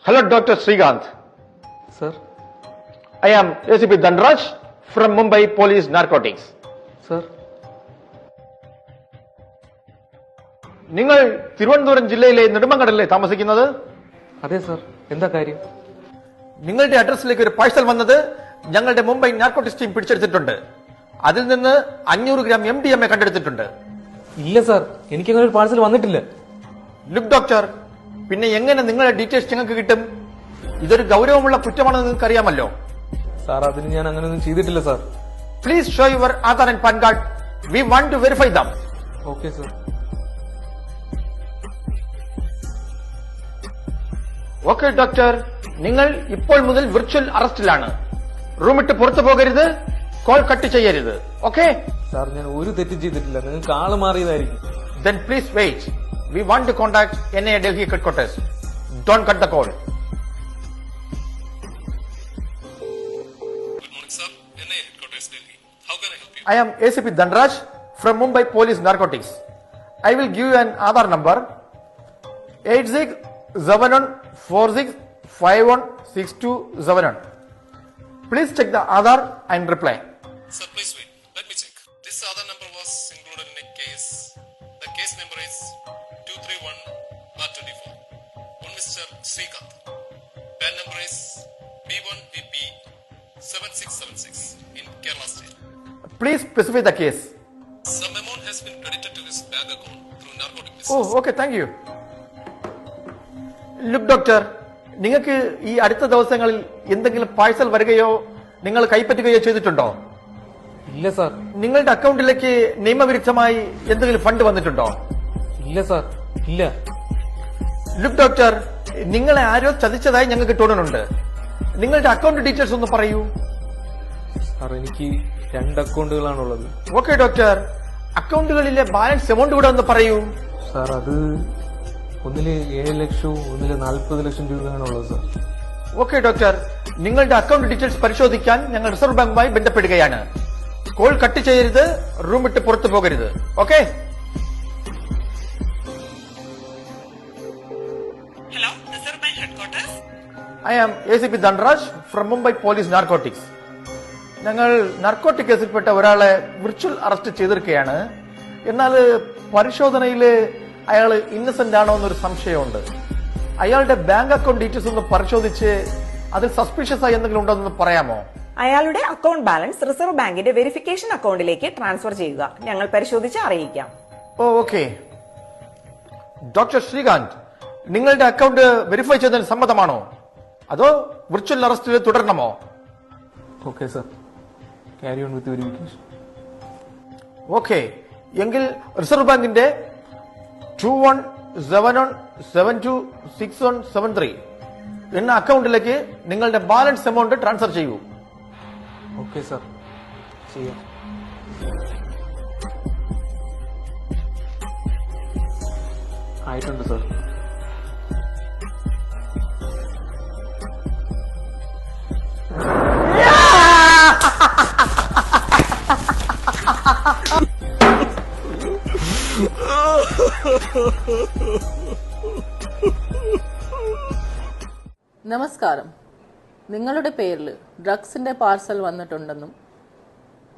Hello, Dr. Srikanth. Sir. I am ACP Dhanraj from Mumbai Police Narcotics. Sir. നിങ്ങൾ തിരുവനന്തപുരം ജില്ലയിലെ നെടുമങ്ങടല്ലേ താമസിക്കുന്നത്? അതെ sir. എന്താ കാര്യം? നിങ്ങളുടെ അഡ്രസ്സിലേക്ക് ഒരു പാഴ്സൽ വന്നത് ഞങ്ങളുടെ മുംബൈ നാർക്കോട്ടിക്സ് ടീം പിടിച്ചെടുത്തിട്ടുണ്ട്. അതിൽ നിന്ന് 500 ഗ്രാം MDMA കണ്ടെടുത്തിട്ടുണ്ട്. ഇല്ല സർ, എനിക്കങ്ങനെ ഒരു പാഴ്സൽ വന്നിട്ടില്ല. ലുക്ക് ഡോക്ടർ, പിന്നെ എങ്ങനെ നിങ്ങളുടെ ഡീറ്റെയിൽസ് ഞങ്ങൾക്ക് കിട്ടും? ഇതൊരു ഗൗരവമുള്ള കുറ്റമാണെന്ന് നിങ്ങൾക്ക് അറിയാമല്ലോ. സാർ, അതിന് ഞാൻ അങ്ങനെയൊന്നും ചെയ്തിട്ടില്ല sir. Please show your Aadhaar and PAN card. We want to verify them. Okay sir. Okay doctor, നിങ്ങൾ ഇപ്പോൾ മുതൽ വിർച്വൽ അറസ്റ്റിലാണ്. റൂം ഇട്ട് പുറത്തു പോകരുത്, കോൾ കട്ട് ചെയ്യരുത്. ഓക്കെ സാർ, ഞാൻ ഒരു തെറ്റും ചെയ്തിട്ടില്ല. നിങ്ങൾക്ക് ആള് മാറിയതായിരിക്കും. Then please wait. We want to contact NIA Delhi headquarters. Don't cut the call. Good morning, sir. NIA headquarters, Delhi. How can I help you? I am ACP Dhanraj from Mumbai Police Narcotics. I will give you an Aadhaar number 867146516271. Please check the Aadhaar and reply. Sir, please wait. Let me check. This other number was included in a case. The case number is 231/24. One Mr. Srikanth. PAN number is B1VP 7676 in Kerala State. Please specify the case. Some amount has been credited to his bank account through narcotic business. Oh, okay, thank you. Look doctor, നിങ്ങൾക്ക് ഈ അടുത്ത ദിവസങ്ങളിൽ എന്തെങ്കിലും parcel വരികയോ നിങ്ങൾ കൈപ്പറ്റുകയോ ചെയ്തിട്ടുണ്ടോ? ഇല്ല sir. നിങ്ങളുടെ അക്കൗണ്ടിലേക്ക് നിയമവിരുദ്ധമായി എന്തെങ്കിലും ഫണ്ട് വന്നിട്ടുണ്ടോ? ഇല്ല സാർ, ഇല്ല. ലുക്ക് ഡോക്ടർ, നിങ്ങളെ ആരോ ചതിച്ചതായി ഞങ്ങൾക്ക് തോന്നുന്നുണ്ട്. നിങ്ങളുടെ അക്കൗണ്ട് ഡീറ്റെയിൽസ് ഒന്ന് പറയൂ. സാർ, എനിക്ക് 2 അക്കൗണ്ടുകളാണുള്ളത്. ഓക്കെ ഡോക്ടർ, അക്കൗണ്ടുകളിലെ ബാലൻസ് എമൗണ്ട് കൂടെ ഒന്ന് പറയൂ. സാർ, അത് ഒന്നില് 7 ലക്ഷവും ഒന്നില് 40 ലക്ഷം രൂപയാണുള്ളത് സാർ. ഓക്കെ ഡോക്ടർ, നിങ്ങളുടെ അക്കൗണ്ട് ഡീറ്റെയിൽസ് പരിശോധിക്കാൻ ഞങ്ങൾ റിസർവ് ബാങ്കുമായി ബന്ധപ്പെടുകയാണ്. കോൾ കട്ട് ചെയ്യരുത്, റൂം വിട്ട് പുറത്തു പോകരുത്. Okay? Hello, Reserve Bank Headquarters. I am ACP Dhanraj from Mumbai Police Narcotics. ഞങ്ങൾ നർക്കോട്ടിക് കേസിൽപ്പെട്ട ഒരാളെ വിർച്വൽ അറസ്റ്റ് ചെയ്തിരിക്കുകയാണ്. എന്നാൽ പരിശോധനയിൽ അയാൾ ഇന്നസെന്റ് ആണോ എന്നൊരു സംശയമുണ്ട്. അയാളുടെ ബാങ്ക് അക്കൗണ്ട് ഡീറ്റെയിൽസ് ഒന്ന് പരിശോധിച്ച് അതിൽ സസ്പീഷ്യസ് ആയി എന്തെങ്കിലും ഉണ്ടോ എന്ന് പറയാമോ? അയാളുടെ അക്കൗണ്ട് ബാലൻസ് റിസർവ് ബാങ്കിന്റെ വെരിഫിക്കേഷൻ അക്കൗണ്ടിലേക്ക് ട്രാൻസ്ഫർ ചെയ്യുക. ഞങ്ങൾ പരിശോധിച്ച് അറിയിക്കാം. ഓക്കെ. ഡോക്ടർ ശ്രീകാന്ത്, നിങ്ങളുടെ അക്കൗണ്ട് വെരിഫൈ ചെയ്തതിന് സമ്മതമാണോ അതോ വിർച്വൽ അറസ്റ്റിൽ തുടരണമോ? Okay sir, carry on with verification. Okay, എങ്കിൽ റിസർവ് ബാങ്കിന്റെ 2171726173 എന്ന അക്കൗണ്ടിലേക്ക് നിങ്ങളുടെ ബാലൻസ് എമൗണ്ട് ട്രാൻസ്ഫർ ചെയ്യൂ. ഓക്കെ സാർ, ചെയ്യാം. ആയിട്ടുണ്ട് സാർ. നമസ്കാരം. നിങ്ങളുടെ പേരിൽ ഡ്രഗ്സിന്റെ പാർസൽ വന്നിട്ടുണ്ടെന്നും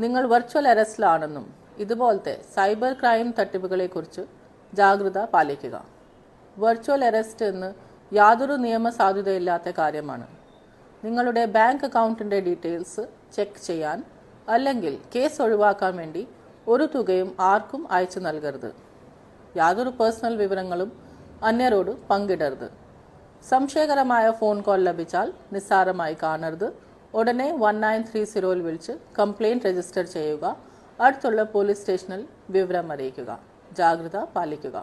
നിങ്ങൾ വെർച്വൽ അറസ്റ്റിലാണെന്നും ഇതുപോലത്തെ സൈബർ ക്രൈം തട്ടിപ്പുകളെക്കുറിച്ച് ജാഗ്രത പാലിക്കുക. വെർച്വൽ അറസ്റ്റ് എന്ന് യാതൊരു നിയമസാധുതയില്ലാത്ത കാര്യമാണ്. നിങ്ങളുടെ ബാങ്ക് അക്കൗണ്ടിന്റെ ഡീറ്റെയിൽസ് ചെക്ക് ചെയ്യാൻ അല്ലെങ്കിൽ കേസ് ഒഴിവാക്കാൻ വേണ്ടി ഒരു തുകയും ആർക്കും അയച്ചു നൽകരുത്. യാതൊരു പേഴ്സണൽ വിവരങ്ങളും അന്യരോട് പങ്കിടരുത്. സംശയകരമായ ഫോൺ കോൾ ലഭിച്ചാൽ നിസ്സാരമായി കാണരുത്. ഉടനെ 1930 വിളിച്ച് കംപ്ലയിന്റ് രജിസ്റ്റർ ചെയ്യുക. അടുത്തുള്ള പോലീസ് സ്റ്റേഷനിൽ വിവരം അറിയിക്കുക. ജാഗ്രത പാലിക്കുക.